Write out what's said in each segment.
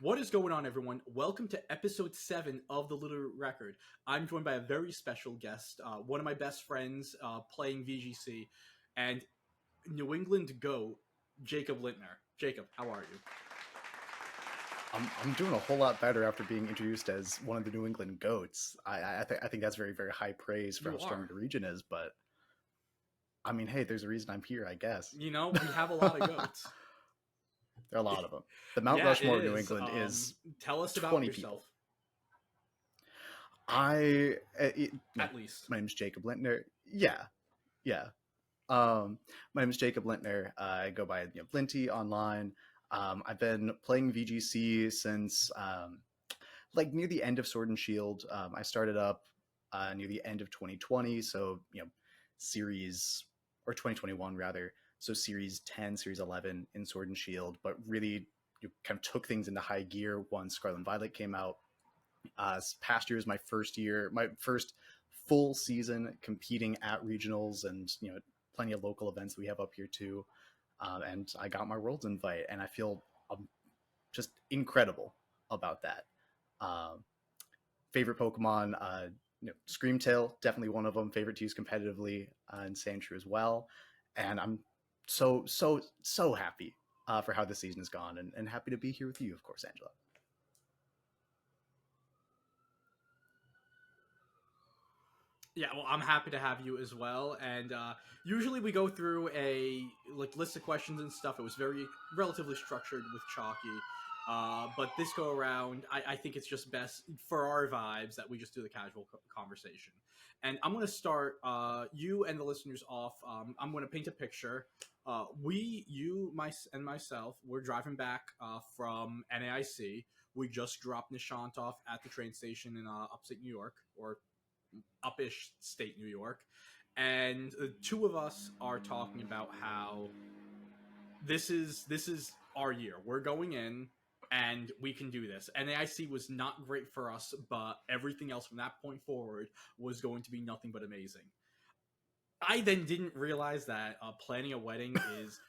What is going on, everyone? Welcome to episode 7 of the Littleroot Record. I'm joined by a very special guest, one of my best friends playing VGC, and New England GOAT, Jacob Lintner. Jacob, how are you? I'm doing a whole lot better after being introduced as one of the New England goats. I think that's very, very high praise for You how strong are. the region is. But I mean, hey, there's a reason I'm here, I guess. You know, we have a lot of goats. There are a lot of them. The Mount Yeah, it Rushmore of New is. England is Tell us about 20 yourself, people. I, at least. my name's Jacob Lintner. Yeah. Um, my name is Jacob Lintner. I go by Linty online. I've been playing VGC since like near the end of Sword and Shield. I started up near the end of 2020, so series or 2021 rather. So series 10, series 11 in Sword and Shield, but really you kind of took things into high gear once Scarlet and Violet came out. Past year is my first full season competing at regionals and plenty of local events we have up here too. And I got my Worlds invite, and I feel just incredible about that. Um, Favorite Pokemon, Screamtail, definitely one of them. Favorite to use competitively, and Sandshrew as well. And I'm so happy for how the season has gone, and happy to be here with you, of course, Angela. Yeah, well, I'm happy to have you as well. And usually we go through a list of questions and stuff. It was very relatively structured with Chalky, but this go around, I think it's just best for our vibes that we just do the casual conversation. And I'm going to start you and the listeners off. I'm going to paint a picture. And myself, we're driving back from NAIC. We just dropped Nishant off at the train station in upstate New York, or upish state New York, and the two of us are talking about how this is our year. We're going in and we can do this. NAIC was not great for us, but everything else from that point forward was going to be nothing but amazing. I then didn't realize that planning a wedding is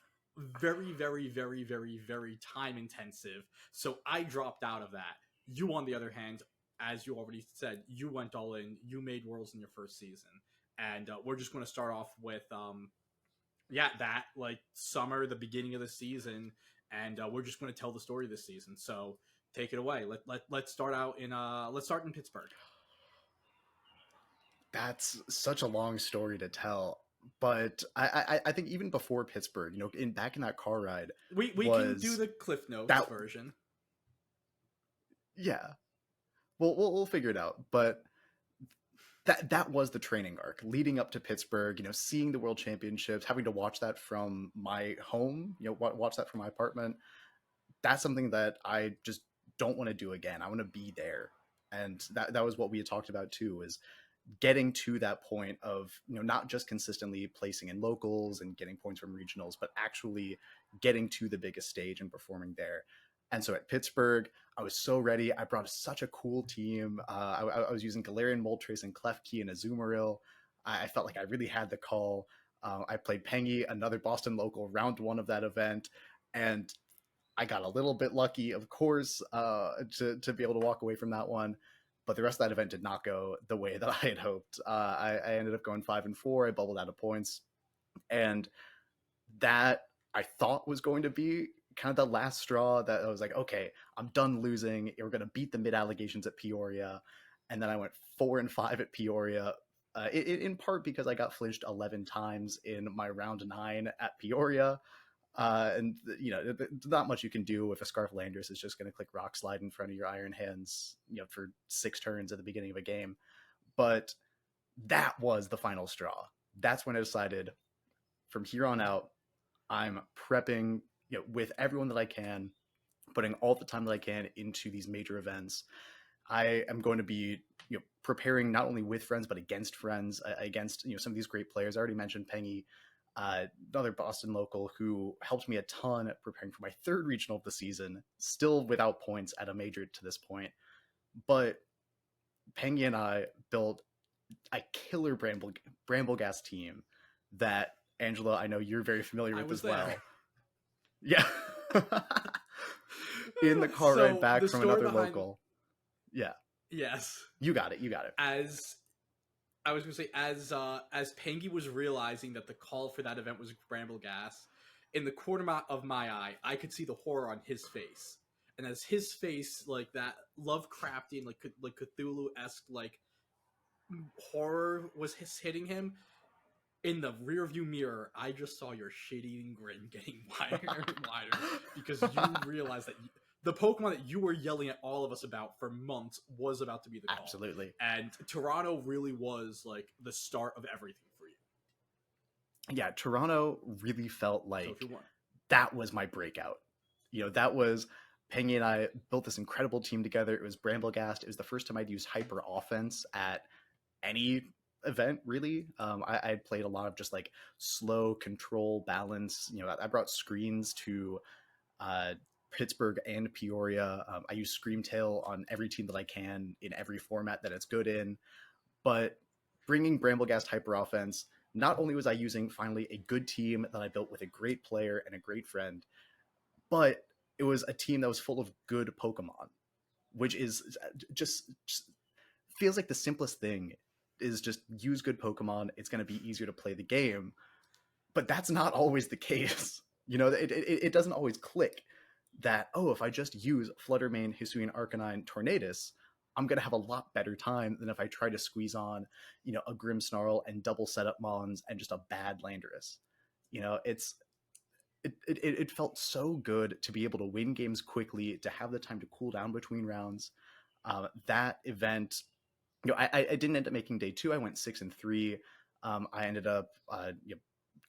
very, very, very, very, very time intensive. So I dropped out of that. You, on the other hand, as you already said, you went all in. You made Worlds in your first season, and we're just going to start off with yeah, that like summer, the beginning of the season, and we're just going to tell the story this season. So take it away. Let's start out in let's start in Pittsburgh. That's such a long story to tell. But I think even before Pittsburgh, in back in that car ride We can do was the Cliff Notes that. version. Yeah, we'll figure it out. But that was the training arc leading up to Pittsburgh. Seeing the World Championships, having to watch that from my home. Watch that from my apartment. That's something that I just don't want to do again. I want to be there, and that was what we had talked about too. Is getting to that point of not just consistently placing in locals and getting points from regionals, but actually getting to the biggest stage and performing there. And so at Pittsburgh, I was so ready. I brought such a cool team. I was using Galarian Moltres and Klefki and Azumarill. I felt like I really had the call. I played Pengy, another Boston local, round one of that event, and I got a little bit lucky, of course, to be able to walk away from that one. But the rest of that event did not go the way that I had hoped. I ended up going 5-4. I bubbled out of points, and that I thought was going to be kind of the last straw. That I was like, okay, I'm done losing. We're going to beat the mid allegations at Peoria, and then I went 4-5 at Peoria. In part because I got flinched 11 times in my round 9 at Peoria. And there's not much you can do if a Scarf Landorus is just going to click Rock Slide in front of your Iron Hands, for 6 turns at the beginning of a game. But that was the final straw. That's when I decided from here on out, I'm prepping, with everyone that I can, putting all the time that I can into these major events. I am going to be, preparing not only with friends but against friends, against some of these great players. I already mentioned Pengy, another Boston local who helped me a ton at preparing for my 3rd regional of the season, still without points at a major to this point. But Pengy and I built a killer Brambleghast team that, Angela, I know you're very familiar I with was as well. there. Yeah. In the car ride So back the from story another behind local. Yeah, yes, you got it. You got it. as I was gonna say, as Pengy was realizing that the call for that event was Bramblegas, in the corner of my eye, I could see the horror on his face, and as his face, like that Lovecraftian, like Cthulhu esque, like horror was hitting him. In the rearview mirror, I just saw your shit-eating grin getting wider and wider because you realized that the Pokemon that you were yelling at all of us about for months was about to be the call, Absolutely. and Toronto really was like the start of everything for you. Yeah, Toronto really felt So if like you want, that was my breakout. That was Pengy and I built this incredible team together. It was Bramblegast. It was the first time I'd used hyper offense at any event, really. I had played a lot of just like slow control balance. I brought screens to uh, Pittsburgh and Peoria. I use Screamtail on every team that I can in every format that it's good in. But bringing Bramblegast hyper offense, not only was I using finally a good team that I built with a great player and a great friend, but it was a team that was full of good Pokemon, which is just feels like the simplest thing is just use good Pokemon. It's going to be easier to play the game, but that's not always the case. It doesn't always click that, oh, if I just use Fluttermane, Hisuian Arcanine, Tornadus, I'm going to have a lot better time than if I try to squeeze on, a Grimmsnarl and double setup Mons and just a bad Landorus. It's it felt so good to be able to win games quickly, to have the time to cool down between rounds. That event, I didn't end up making day two. I went 6-3. I ended up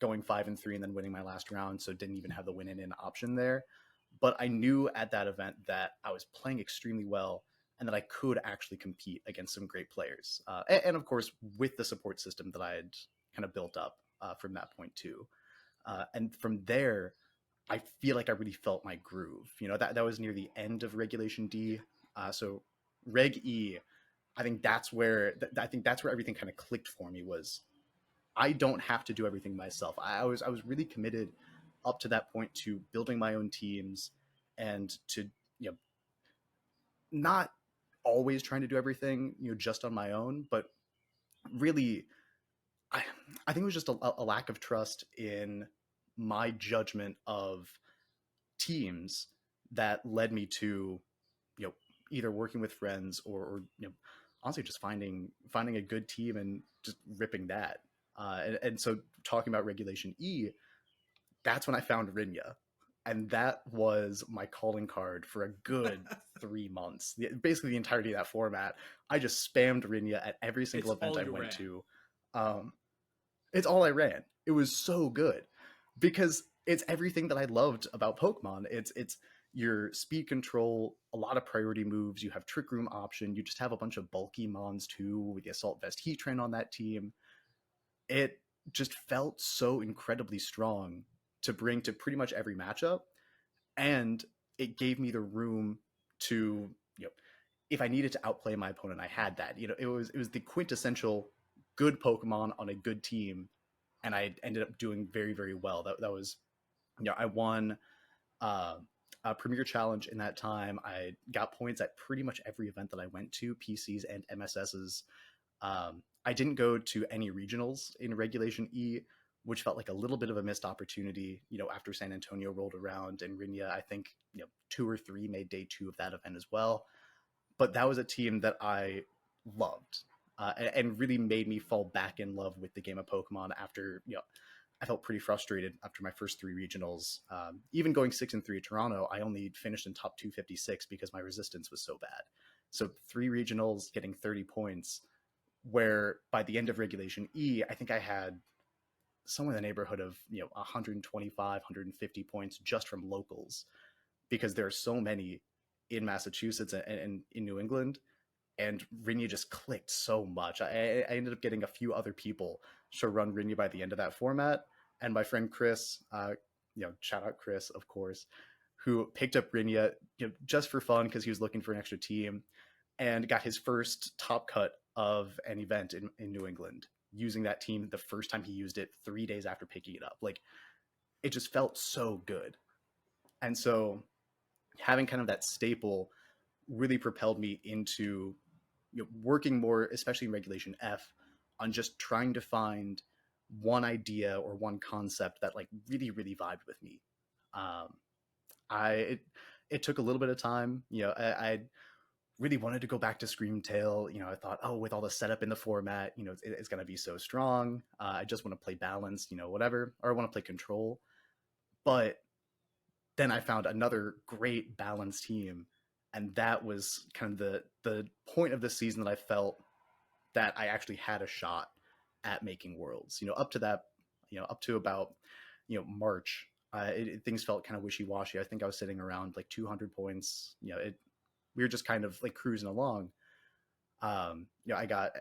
going 5-3 and then winning my last round, so didn't even have the win in option there. But I knew at that event that I was playing extremely well and that I could actually compete against some great players. And of course, with the support system that I had kind of built up from that point too. And from there, I feel like I really felt my groove. That was near the end of Regulation D. So Reg E, I think that's where everything kind of clicked for me. Was I don't have to do everything myself. I was really committed up to that point to building my own teams and to you know not always trying to do everything just on my own, but really I I think it was just a lack of trust in my judgment of teams that led me to you know either working with friends or honestly just finding a good team and just ripping that. And so talking about Regulation E, that's when I found Rinya, and that was my calling card for a good 3 months. Basically, the entirety of that format, I just spammed Rinya at every single it's event all I you went ran. to. Um, it's all I ran. It was so good because it's everything that I loved about Pokemon. It's your speed control, a lot of priority moves. You have Trick Room option. You just have a bunch of bulky Mons too with the Assault Vest Heatran on that team. It just felt so incredibly strong to bring to pretty much every matchup, and it gave me the room to if I needed to outplay my opponent, I had that. It was the quintessential good Pokemon on a good team, and I ended up doing very very well. That was I won uh, a Premier Challenge in that time. I got points at pretty much every event that I went to, PCs and MSSs. I didn't go to any regionals in Regulation E, which felt like a little bit of a missed opportunity. After San Antonio rolled around and Rinya, I think 2 or 3 made day two of that event as well. But that was a team that I loved, and really made me fall back in love with the game of Pokemon after I felt pretty frustrated after my first 3 regionals. Even going 6-3 at Toronto, I only finished in top 256 because my resistance was so bad. So 3 regionals, getting 30 points, where by the end of Regulation E, I think I had somewhere in the neighborhood of 125, 150 points just from locals, because there are so many in Massachusetts and in New England, and Rinya just clicked so much. I ended up getting a few other people to run Rinya by the end of that format, and my friend Chris, shout out Chris, of course, who picked up Rinya just for fun because he was looking for an extra team, and got his first top cut of an event in New England using that team the first time he used it 3 days after picking it up. Like, it just felt so good. And so having kind of that staple really propelled me into working more, especially in Regulation F, on just trying to find one idea or one concept that like really really vibed with me. Um, I it took a little bit of time. I really wanted to go back to Screamtail. I thought, oh, with all the setup in the format, it's going to be so strong. I just want to play balance, whatever, or I want to play control. But then I found another great balance team, and that was kind of the point of the season that I felt that I actually had a shot at making worlds. Up to that, up to about March, things felt kind of wishy washy. I think I was sitting around like 200 points. We were just kind of like cruising along. I got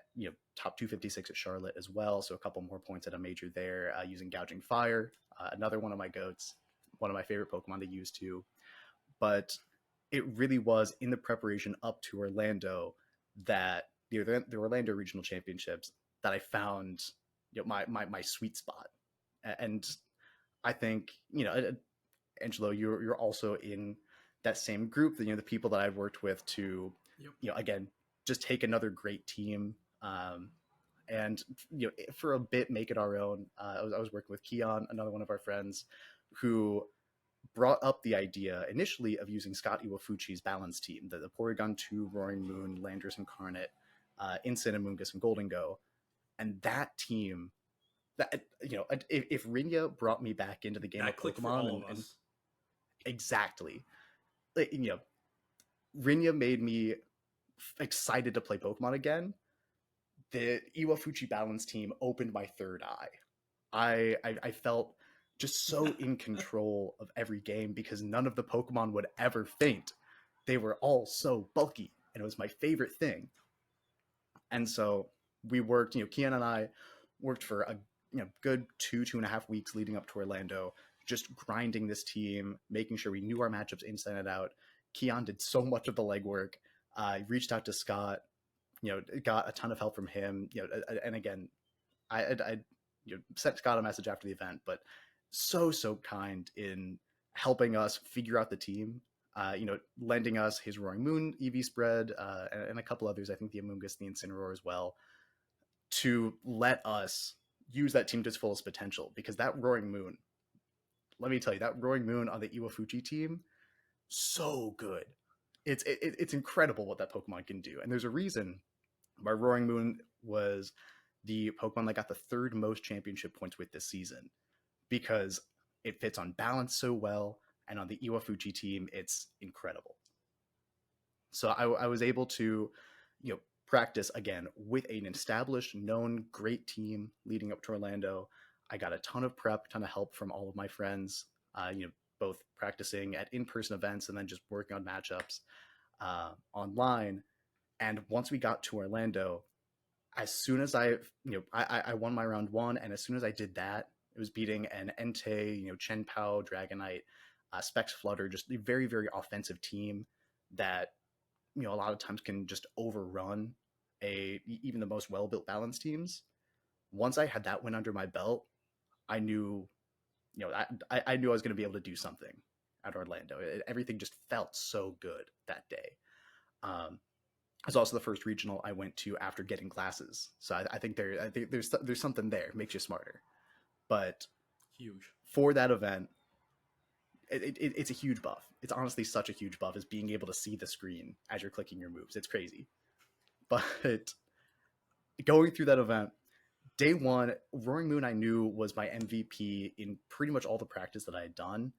top 256 at Charlotte as well, so a couple more points at a major there using Gouging Fire, another one of my goats, one of my favorite Pokemon to use too. But it really was in the preparation up to Orlando that the Orlando Regional Championships that I found my sweet spot. And I think Angelo, you're also in that same group. The people that I've worked with to Yep. again just take another great team. And for a bit make it our own. I was working with Keon, another one of our friends, who brought up the idea initially of using Scott Iwafuchi's balance team, the Porygon 2, Roaring Moon, Landorus Incarnate, Incinemungus, and Golden Go. And that team, that if Rinya brought me back into the game That of clicked for Pokemon, all of and us. exactly, like, Rinya made me excited to play Pokemon again. The Iwafuchi balance team opened my third eye. I felt just so in control of every game because none of the Pokemon would ever faint. They were all so bulky, and it was my favorite thing. And so we worked, Kian and I worked for a good 2.5 weeks leading up to Orlando, just grinding this team, making sure we knew our matchups inside and out. Keon did so much of the legwork. I reached out to Scott, got a ton of help from him. And again, I sent Scott a message after the event, but so kind in helping us figure out the team. Lending us his Roaring Moon EV spread and a couple others. I think the Amoonguss, the Incineroar as well, to let us use that team to its fullest potential. Because that Roaring Moon, let me tell you, that Roaring Moon on the Iwafuchi team, so good. It's incredible what that Pokemon can do, and there's a reason why Roaring Moon was the Pokemon that got the third most championship points with this season, because it fits on balance so well, and on the Iwafuchi team, it's incredible. So I was able to, practice again with an established, known, great team leading up to Orlando. I got a ton of prep, ton of help from all of my friends, both practicing at in-person events and then just working on matchups online. And once we got to Orlando, as soon as I won my round one, and as soon as I did that, it was beating an Entei, Chen Pao, Dragonite, Specs Flutter, just a very, very offensive team that, a lot of times can just overrun even the most well-built balance teams. Once I had that win under my belt, I knew, I knew I was going to be able to do something at Orlando. Everything just felt so good that day. It's also the first regional I went to after getting classes, so I think there's something there, makes you smarter. But Huge. for that event, it's a huge buff. It's honestly such a huge buff, as being able to see the screen as you're clicking your moves. It's crazy. But going through that event, day one, Roaring Moon I knew was my MVP in pretty much all the practice that I had done.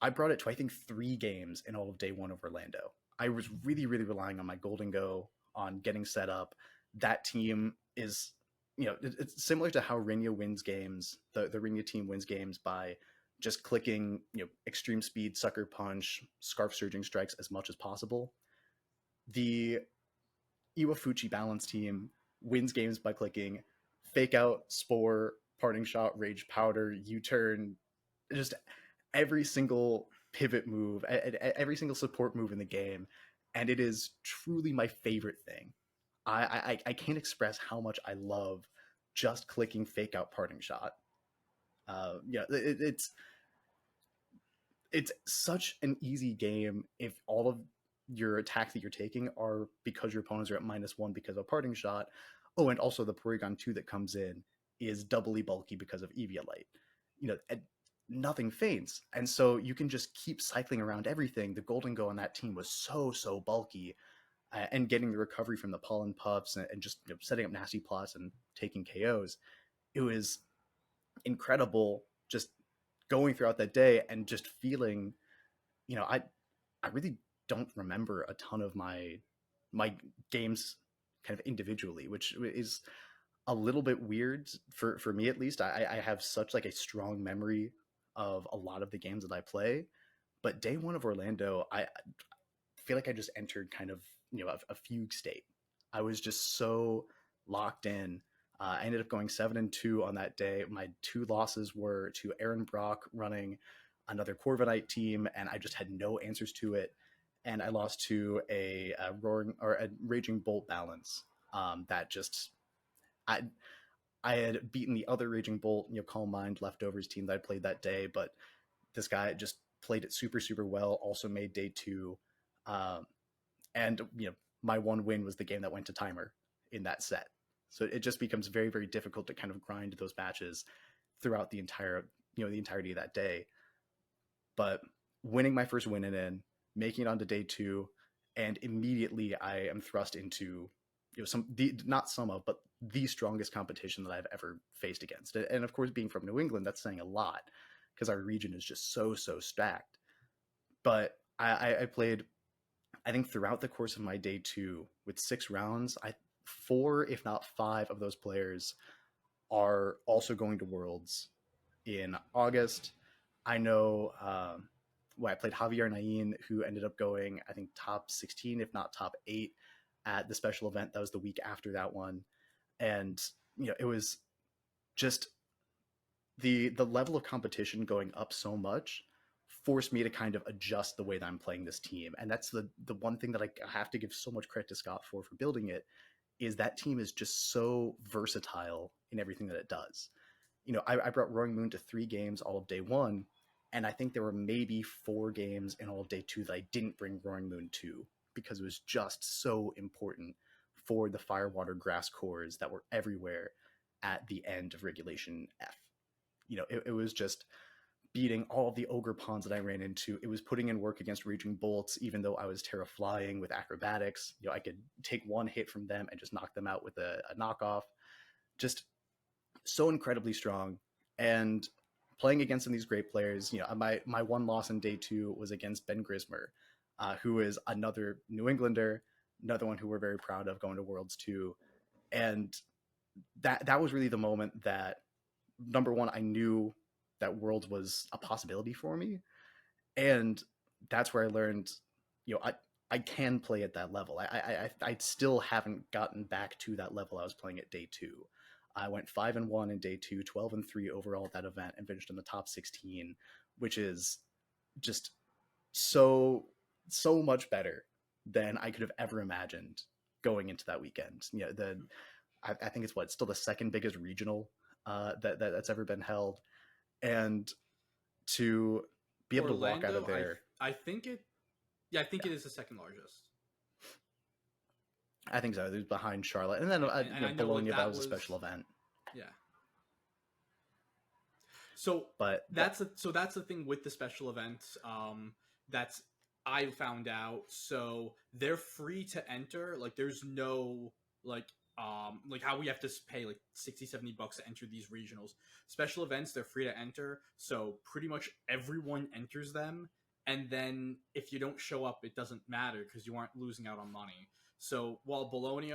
I brought it to, I think, 3 games in all of day one of Orlando. I was really, really relying on my Golden Go, on getting set up. That team is, it's similar to how Rinya wins games. The Rinya team wins games by just clicking, extreme speed, sucker punch, scarf surging strikes as much as possible. The Iwafuchi balance team wins games by clicking fake out, spore, parting shot, rage powder, U-turn, just every single pivot move, every single support move in the game, and it is truly my favorite thing. I can't express how much I love just clicking fake out parting shot. It's it's such an easy game if all of your attacks that you're taking are because your opponents are at -1 because of a parting shot. Oh, and also the Porygon 2 that comes in is doubly bulky because of Eviolite. And nothing faints. And so you can just keep cycling around everything. The Golden Go on that team was so bulky. And getting the recovery from the Pollen Puffs and just setting up nasty plots and taking KOs. It was incredible just going throughout that day and just feeling, I really don't remember a ton of my games kind of individually, which is a little bit weird for me at least. I have such like a strong memory of a lot of the games that I play, but day one of Orlando, I feel like I just entered kind of a fugue state. I was just so locked in. I ended up going 7-2 on that day. My two losses were to Aaron Brock running another Corviknight team, and I just had no answers to it. And I lost to a Raging Bolt balance. That just I I had beaten the other Raging Bolt, Calm Mind leftovers team that I played that day, but this guy just played it super well. Also made day two, um, and my one win was the game that went to timer in that set. So it just becomes very difficult to kind of grind those matches throughout the entirety of that day. But winning my first win in, making it onto day two, and immediately I am thrust into not some of, but the strongest competition that I've ever faced against. And of course, being from New England, that's saying a lot because our region is just so stacked. But I played, I think throughout the course of my day two with 6 rounds, four if not five of those players are also going to Worlds in August. I know. I played Javier Nain, who ended up going, I think, top 16, if not top 8, at the special event that was the week after that one. And it was just the level of competition going up so much forced me to kind of adjust the way that I'm playing this team. And that's the one thing that I have to give so much credit to Scott for building it, is that team is just so versatile in everything that it does. I brought Roaring Moon to 3 games all of day one, and I think there were maybe 4 games in all of day two that I didn't bring Roaring Moon to because it was just so important for the Firewater grass cores that were everywhere at the end of Regulation F. It was just beating all of the ogre pawns that I ran into. It was putting in work against Raging Bolts, even though I was Terra flying with acrobatics. I could take one hit from them and just knock them out with a knockoff. Just so incredibly strong. And playing against some of these great players, my one loss in day two was against Ben Grismer, who is another New Englander, another one who we're very proud of going to Worlds too. And that was really the moment that, number one, I knew that Worlds was a possibility for me. And that's where I learned, I can play at that level. I still haven't gotten back to that level I was playing at day two. I went 5-1 in day two, 12-3 overall at that event, and finished in the top 16, which is just so much better than I could have ever imagined going into that weekend. I think it's still the second biggest regional that's ever been held, and to be able to walk out of there. I think it it is the second largest. I think so. It was behind Charlotte, and then Bologna, that was a special event. Yeah. So that's the thing with the special events. That's I found out. So they're free to enter. Like there's no like how we have to pay like $60-70 to enter these regionals. Special events, they're free to enter. So pretty much everyone enters them. And then if you don't show up, it doesn't matter because you aren't losing out on money. So while Bologna,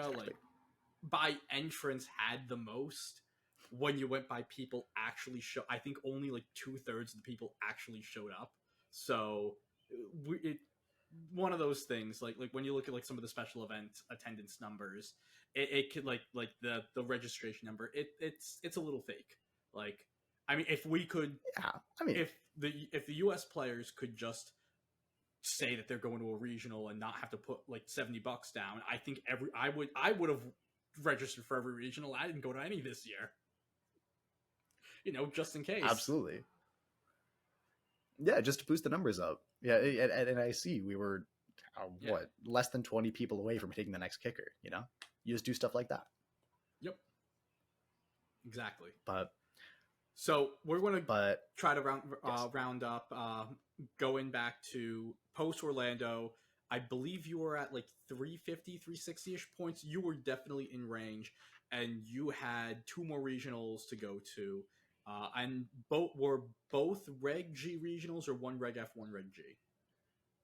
by entrance had the most, when you went by people actually I think only 2/3 of the people actually showed up. So one of those things, like when you look at some of the special event attendance numbers, it could the registration number, it's a little fake. If we could, if the US players could just say that they're going to a regional and not have to put $70 down, I think I would have registered for every regional. I didn't go to any this year, just in case. Absolutely. Yeah, just to boost the numbers up. Yeah, at NIC we were Yeah. less than 20 people away from hitting the next kicker. You just do stuff like that. Yep. Exactly. But So we're going to but try to yes, round up. Going back to post Orlando, I believe you were at like 350, 360 ish points. You were definitely in range, and you had two more regionals to go to. And both Reg G regionals, or one Reg F, one Reg G,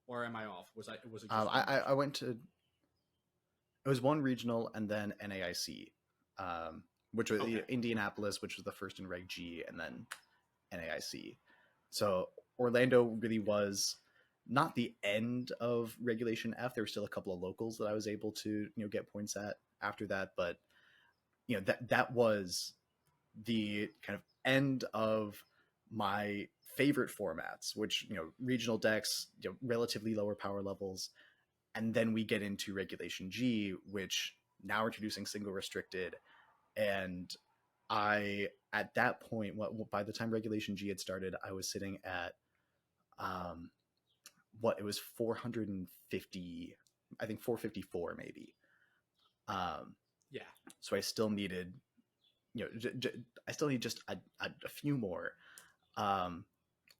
or am I off? Was it just one I regional? went to it was one regional and then NAIC, which was Okay, Indianapolis, which was the first in Reg G, and then NAIC. So Orlando really was not the end of Regulation F. There were still a couple of locals that I was able to get points at after that, but that was the kind of end of my favorite formats, which regional decks, relatively lower power levels, and then we get into Regulation G, which now introducing single restricted, and I at that point, by the time Regulation G had started, I was sitting at um, what it was 450, I think 454 maybe. Um, yeah, so I still needed, I still need just a few more. Um,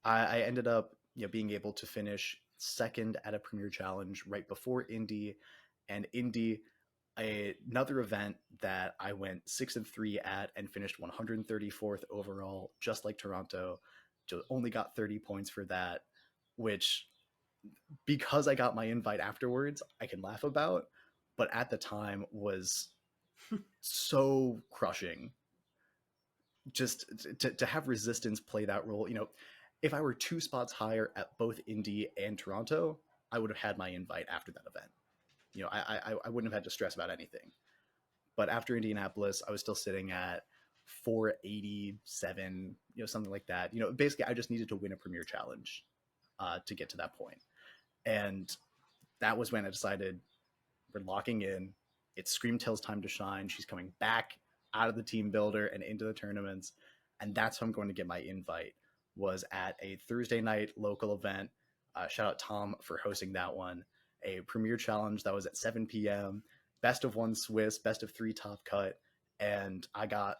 I ended up being able to finish second at a Premier Challenge right before Indy, and Indy, another event that I went 6-3 at and finished 134th overall, just like Toronto. Just only got 30 points for that, which because I got my invite afterwards, I can laugh about, but at the time was so crushing. Just to have resistance play that role, if I were two spots higher at both Indy and Toronto, I would have had my invite after that event. I wouldn't have had to stress about anything. But after Indianapolis, I was still sitting at 487, something like that. Basically, I just needed to win a Premier Challenge to get to that point. And that was when I decided we're locking in. It's Screamtail's time to shine. She's coming back out of the team builder and into the tournaments. And that's how I'm going to get my invite, was at a Thursday night local event. Shout out Tom for hosting that one. A Premier Challenge that was at 7 p.m. Best of one Swiss, best of three top cut. And I got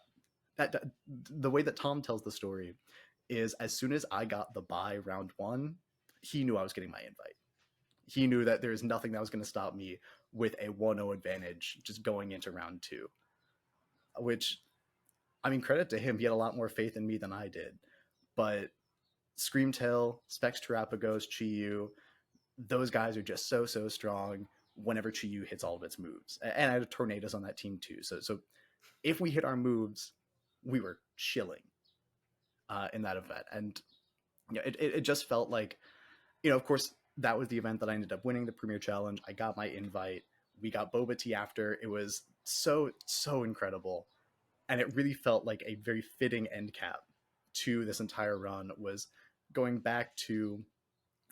that. The way that Tom tells the story is as soon as I got the bye round one, he knew I was getting my invite. He knew that there was nothing that was going to stop me with a 1-0 advantage just going into round two, which, I mean, credit to him. He had a lot more faith in me than I did. But Screamtail, Specs Terapagos, Chiyu, those guys are just so strong whenever Chiyu hits all of its moves. And I had Tornadoes on that team too. So if we hit our moves, we were chilling in that event. And it just felt like, of course, that was the event that I ended up winning the Premier Challenge. I got my invite. We got Boba Tea after. It was so incredible. And it really felt like a very fitting end cap to this entire run, was going back to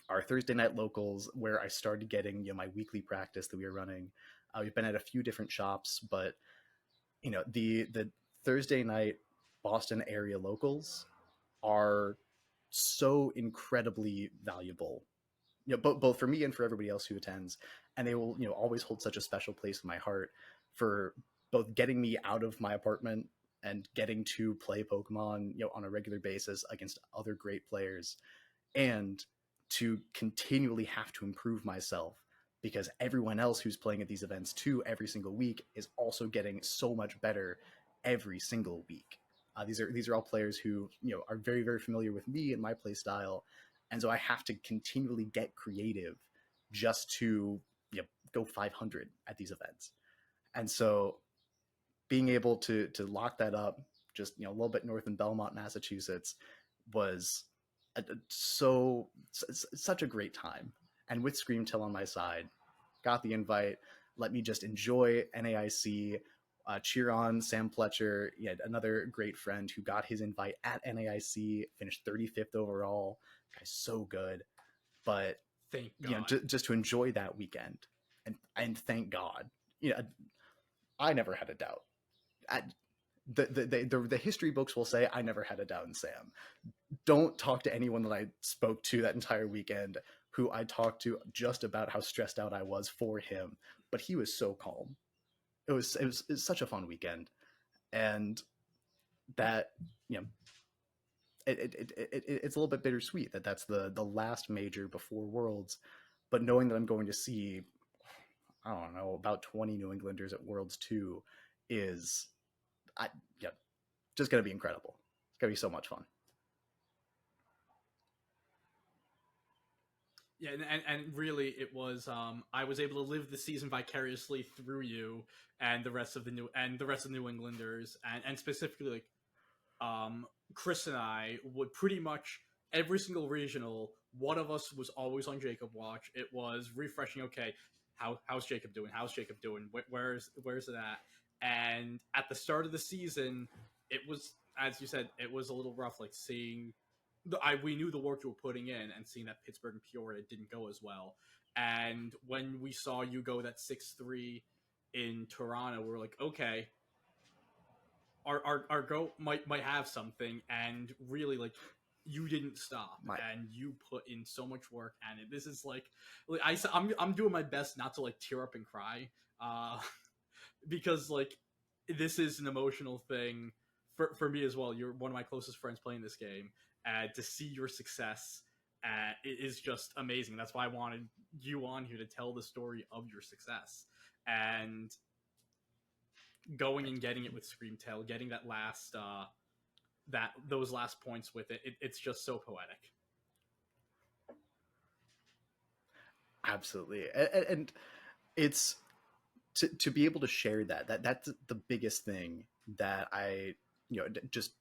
our Thursday night locals, where I started getting my weekly practice that we were running. We've been at a few different shops, but the Thursday night Boston area locals are so incredibly valuable, both for me and for everybody else who attends, and they will always hold such a special place in my heart for both getting me out of my apartment and getting to play Pokemon on a regular basis against other great players, and to continually have to improve myself because everyone else who's playing at these events too every single week is also getting so much better every single week. These are all players who are very familiar with me and my play style, and so I have to continually get creative just to go 500 at these events. And so being able to lock that up just a little bit north in Belmont, Massachusetts, was such a great time. And with Screamtail on my side, got the invite, let me just enjoy NAIC, cheer on Sam Pletcher, another great friend who got his invite at NAIC, finished 35th overall. Guy's so good. But thank God. just to enjoy that weekend, and thank God, I never had a doubt. The history books will say I never had a down Sam. Don't talk to anyone that I spoke to that entire weekend who I talked to just about how stressed out I was for him, but he was so calm. It was such a fun weekend, and that, you know, it's a little bit bittersweet that that's the last major before Worlds, but knowing that I'm going to see, I don't know, about 20 New Englanders at Worlds 2 is, I yeah, just gonna be incredible. It's gonna be so much fun. Yeah, and really, it was I was able to live the season vicariously through you and the rest of the New Englanders, and specifically like Chris and I would pretty much every single regional. One of us was always on Jacob watch. It was refreshing. Okay, how's Jacob doing? How's Jacob doing? Where's it at? And at the start of the season, it was, as you said, it was a little rough. Like seeing we knew the work you were putting in, and seeing that Pittsburgh and Peoria didn't go as well. And when we saw you go that 6-3 in Toronto, we were like, okay, our goat might have something, and really like you didn't stop My and you put in so much work, and this is like I'm doing my best not to like tear up and cry, uh because like this is an emotional thing for me as well. You're one of my closest friends playing this game, and to see your success is just amazing. That's why I wanted you on here to tell the story of your success, and going and getting it with Screamtail, getting that last that those last points with it's just so poetic. Absolutely, and it's to be able to share that's the biggest thing that I, just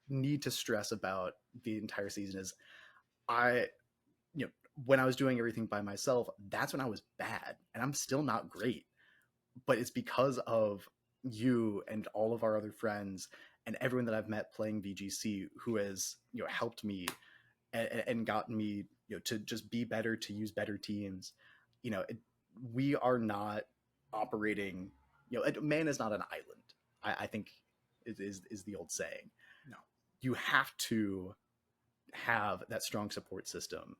need to stress about the entire season is I, when I was doing everything by myself, that's when I was bad, and I'm still not great, but it's because of you and all of our other friends and everyone that I've met playing VGC who has, helped me and gotten me, to just be better, to use better teams. We are not operating, man is not an island. I think is the old saying. No. You have to have that strong support system.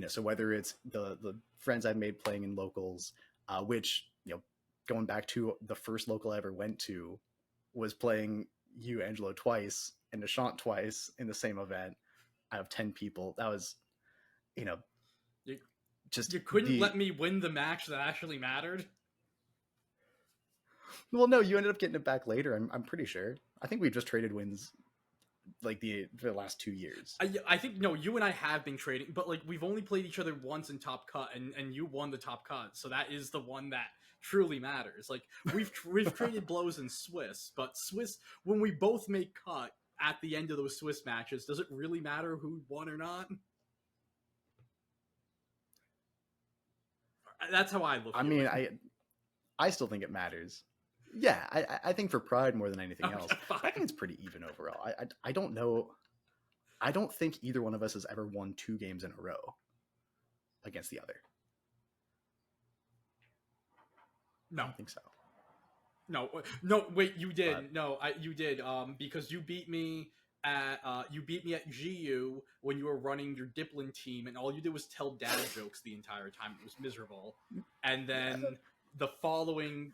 So whether it's the friends I've made playing in locals, which, going back to the first local I ever went to was playing you, Angelo, twice, and Nishant twice in the same event out of 10 people. That was, you know, you, just you couldn't let me win the match that actually mattered. Well, no, you ended up getting it back later. I'm pretty sure. I think we just traded wins like for the last 2 years. I think no, you and I have been trading, but like we've only played each other once in Top Cut, and you won the Top Cut, so that is the one that truly matters. Like we've traded blows in Swiss, but Swiss, when we both make cut at the end of those Swiss matches, does it really matter who won or not? That's how I look. I mean, I still think it matters. Yeah, I think for pride more than anything else. Fine. I think it's pretty even overall. I don't know. I don't think either one of us has ever won 2 games in a row against the other. No, I don't think so. No, wait, you did. But... No, you did. Because you beat me at GU when you were running your Diplin team, and all you did was tell dad jokes the entire time. It was miserable. And then the following,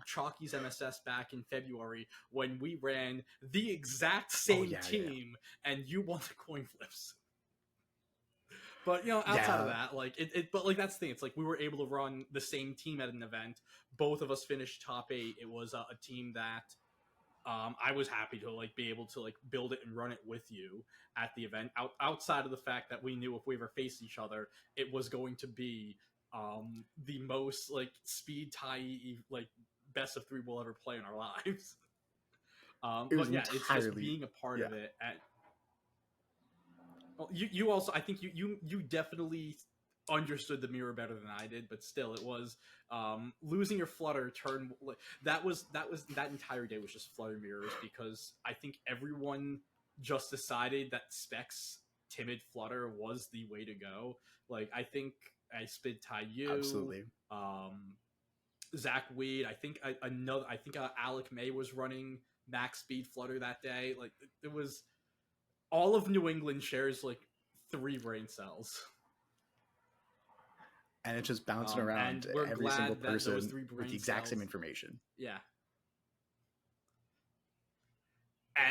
Chalky's MSS back in February, when we ran the exact same team, and you won the coin flips. But outside of that, like but like that's the thing. It's like we were able to run the same team at an event. Both of us finished top 8. It was a team that I was happy to like be able to like build it and run it with you at the event. Outside of the fact that we knew if we ever faced each other, it was going to be the most like speed tie like best of 3 we'll ever play in our lives. But yeah, it's just being a part of it. Well, you also, I think you definitely understood the mirror better than I did, but still, it was losing your flutter turn. That entire day was just flutter mirrors, because I think everyone just decided that Specs timid flutter was the way to go. Like I think I spid tie you, absolutely. Zach Weed. I think Alec May was running max speed flutter that day. Like it was all of New England shares like 3 brain cells. And it's just bouncing And around we're every single glad that those person 3 with the brain exact same cells. information. Yeah.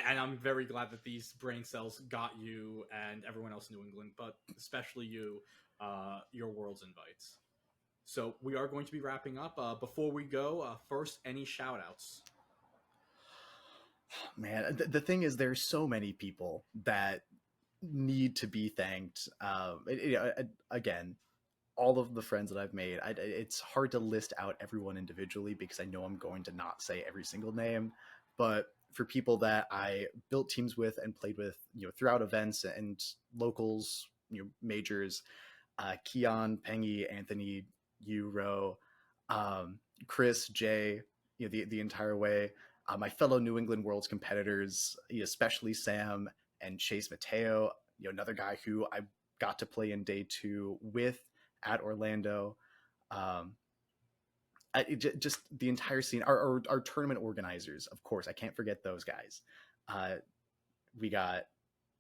And I'm very glad that these brain cells got you and everyone else in New England, but especially you, your world's invites. So we are going to be wrapping up. Before we go, first, any shout outs? Man, the thing is, there's so many people that need to be thanked. Again, all of the friends that I've made, it's hard to list out everyone individually because I know I'm going to not say every single name. But for people that I built teams with and played with, throughout events and locals, majors, Keon, Pengy, Anthony, you, Ro, Chris, Jay, the entire way. My fellow New England Worlds competitors, especially Sam and Chase Mateo, another guy who I got to play in day 2 with at Orlando. Just the entire scene. Our tournament organizers, of course, I can't forget those guys. We got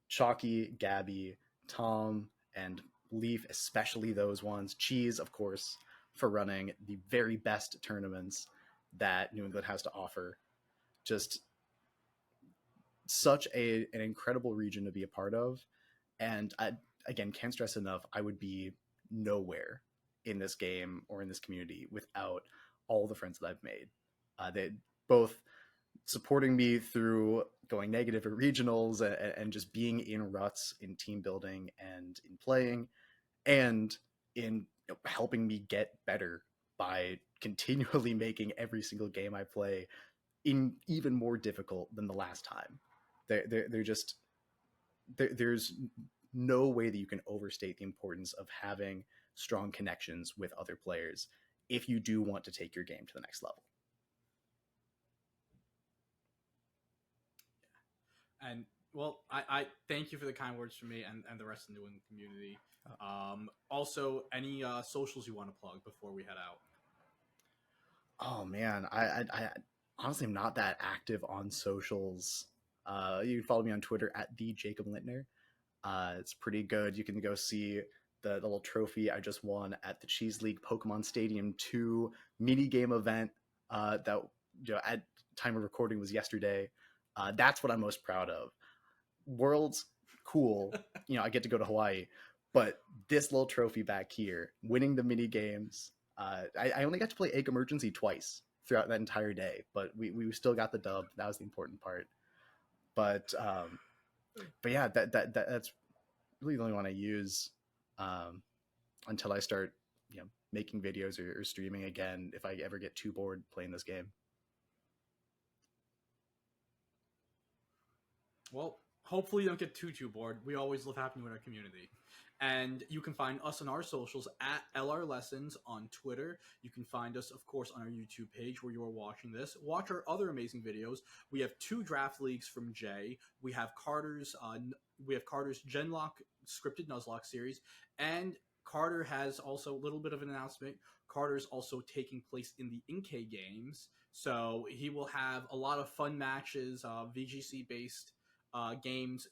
Chalky, Gabby, Tom, and Leaf, especially those ones. Cheese, of course, for running the very best tournaments that New England has to offer. Just such an incredible region to be a part of. And again, can't stress enough, I would be nowhere in this game or in this community without all the friends that I've made. They both supporting me through going negative at regionals and just being in ruts in team building and in playing, and in helping me get better by continually making every single game I play in even more difficult than the last time. They're just there's no way that you can overstate the importance of having strong connections with other players if you do want to take your game to the next level. And well, I thank you for the kind words from me and the rest of the New England community. Also, any socials you want to plug before we head out? Oh man, I honestly am not that active on socials. You can follow me on Twitter at the Jacob Lintner. It's pretty good. You can go see the little trophy I just won at the Cheese League Pokemon Stadium 2 mini game event that at time of recording was yesterday. That's what I'm most proud of. Worlds, cool. I get to go to Hawaii, but this little trophy back here, winning the mini games. I only got to play Egg Emergency twice throughout that entire day, but we still got the dub. That was the important part. But yeah, that's really the only one I use until I start, making videos or streaming again. If I ever get too bored playing this game. Well, hopefully you don't get too bored. We always love happening with our community. And you can find us on our socials at LR Lessons on Twitter. You can find us, of course, on our YouTube page where you are watching this. Watch our other amazing videos. We have 2 draft leagues from Jay. We have Carter's Genlock scripted Nuzlocke series, and Carter has also a little bit of an announcement. Carter's also taking place in the Inkay games, so he will have a lot of fun matches, VGC based games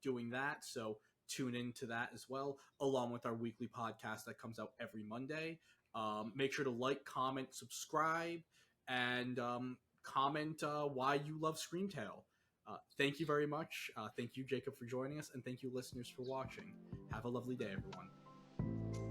doing that. So tune into that as well, along with our weekly podcast that comes out every Monday. Make sure to like, comment, subscribe, and comment why you love Screamtail. Thank you very much. Thank you, Jacob, for joining us, and thank you, listeners, for watching. Have a lovely day, everyone.